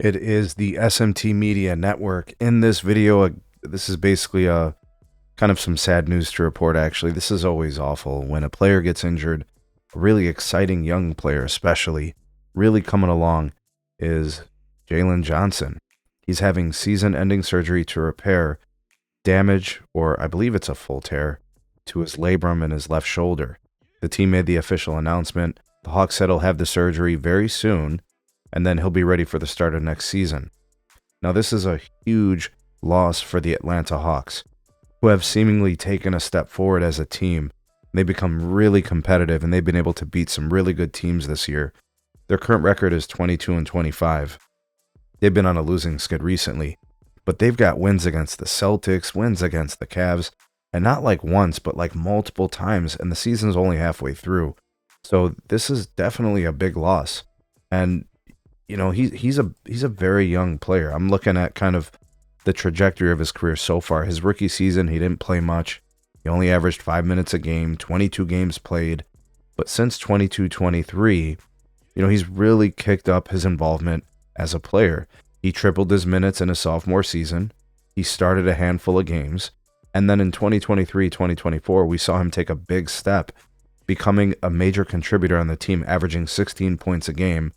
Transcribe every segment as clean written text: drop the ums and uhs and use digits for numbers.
It is the SMT Media Network. In this video, this is basically a kind of some sad news to report, actually. This is always awful when a player gets injured. A really exciting young player, especially, really coming along, is Jalen Johnson. He's having season-ending surgery to repair damage, or I believe it's a full tear, to his labrum in his left shoulder. The team made the official announcement. The Hawks said he'll have the surgery very soon, and then he'll be ready for the start of next season. Now, this is a huge loss for the Atlanta Hawks, who have seemingly taken a step forward as a team. They become really competitive, and they've been able to beat some really good teams this year. Their current record is 22-25. They've been on a losing skid recently, but they've got wins against the Celtics, wins against the Cavs, and not like once, but like multiple times, and the season's only halfway through. So this is definitely a big loss. And you know, he's a very young player. I'm looking at kind of the trajectory of his career so far. His rookie season, he didn't play much. He only averaged 5 minutes a game, 22 games played. But since 22-23, you know, he's really kicked up his involvement as a player. He tripled his minutes in his sophomore season. He started a handful of games. And then in 2023-2024, we saw him take a big step, becoming a major contributor on the team, averaging 16 points a game.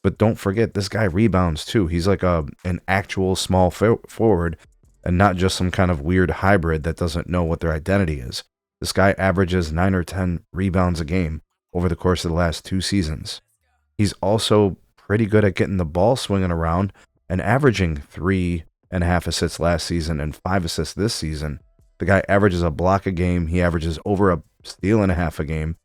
But don't forget, this guy rebounds too. He's like an actual small forward and not just some kind of weird hybrid that doesn't know what their identity is. This guy averages 9 or 10 rebounds a game over the course of the last 2 seasons. He's also pretty good at getting the ball swinging around and averaging 3.5 assists last season and 5 assists this season. The guy averages a block a game. He averages over a steal and a half a game.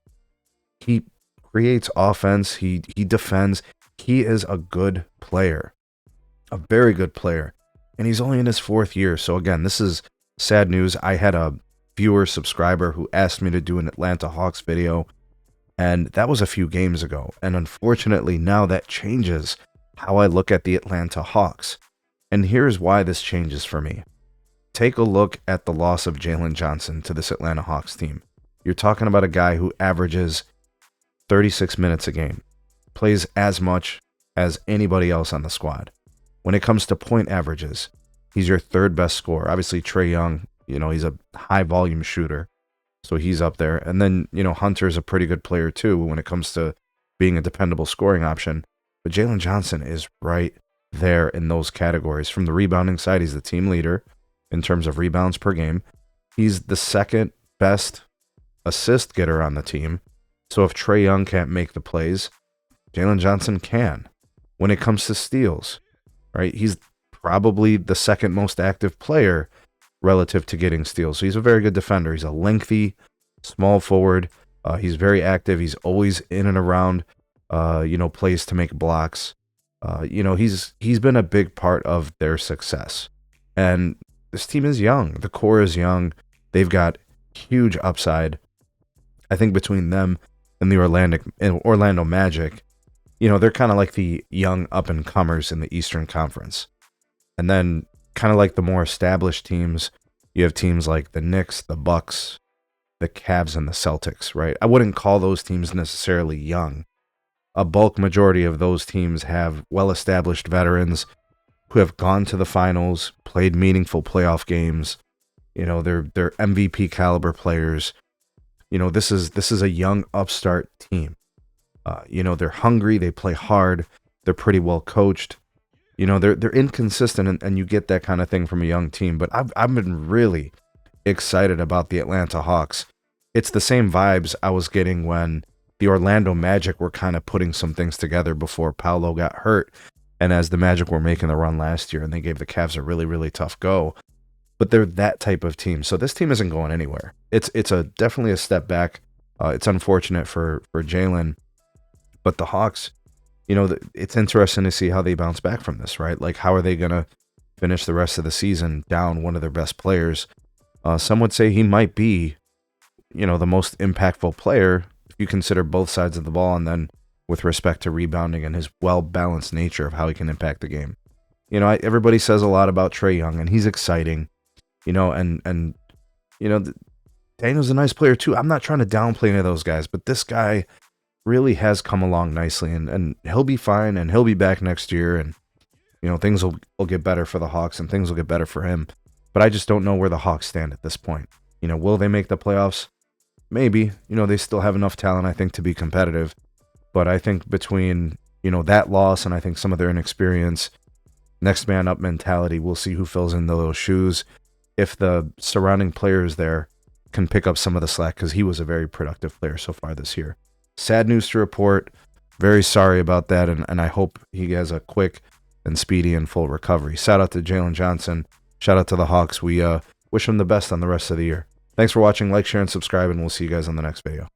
He creates offense. He defends. He is a good player, a very good player, and he's only in his 4th year. So again, this is sad news. I had a viewer subscriber who asked me to do an Atlanta Hawks video, and that was a few games ago. And unfortunately, now that changes how I look at the Atlanta Hawks. And here's why this changes for me. Take a look at the loss of Jalen Johnson to this Atlanta Hawks team. You're talking about a guy who averages 36 minutes a game, plays as much as anybody else on the squad. When it comes to point averages, he's your 3rd best scorer. Obviously, Trae Young, you know, he's a high volume shooter, so he's up there. And then, you know, Hunter's a pretty good player too when it comes to being a dependable scoring option. But Jalen Johnson is right there in those categories. From the rebounding side, he's the team leader in terms of rebounds per game. He's the 2nd best assist getter on the team. So if Trae Young can't make the plays, Jalen Johnson can. When it comes to steals, right, he's probably the 2nd most active player relative to getting steals. So he's a very good defender. He's a lengthy, small forward. He's very active. He's always in and around, plays to make blocks. He's been a big part of their success. And this team is young. The core is young. They've got huge upside. I think between them and the Orlando Magic, you know, they're kind of like the young up-and-comers in the Eastern Conference. And then kind of like the more established teams, you have teams like the Knicks, the Bucks, the Cavs, and the Celtics, right? I wouldn't call those teams necessarily young. A bulk majority of those teams have well-established veterans who have gone to the finals, played meaningful playoff games. You know, they're MVP caliber players. You know, this is a young upstart team. They're hungry, they play hard, they're pretty well coached. You know, they're inconsistent, and you get that kind of thing from a young team. But I've been really excited about the Atlanta Hawks. It's the same vibes I was getting when the Orlando Magic were kind of putting some things together before Paolo got hurt, and as the Magic were making the run last year, and they gave the Cavs a really, really tough go. But they're that type of team. So this team isn't going anywhere. It's definitely a step back. It's unfortunate for Jalen. But the Hawks, you know, it's interesting to see how they bounce back from this, right? Like, how are they going to finish the rest of the season down one of their best players? Some would say he might be, you know, the most impactful player if you consider both sides of the ball, and then with respect to rebounding and his well-balanced nature of how he can impact the game. You know, everybody says a lot about Trae Young, and he's exciting, you know, and you know, Daniel's a nice player too. I'm not trying to downplay any of those guys, but this guy really has come along nicely, and he'll be fine, and he'll be back next year, and things will get better for the Hawks and things will get better for him. But I just don't know where the Hawks stand at this point. Will they make the playoffs? Maybe. They still have enough talent, I think, to be competitive. But I think between, that loss and I think some of their inexperience, next man up mentality, we'll see who fills in those shoes. If the surrounding players there can pick up some of the slack, because he was a very productive player so far this year. Sad news to report. Very sorry about that, and I hope he has a quick and speedy and full recovery. Shout out to Jalen Johnson. Shout out to the Hawks. We wish him the best on the rest of the year. Thanks for watching. Like, share, and subscribe, and we'll see you guys on the next video.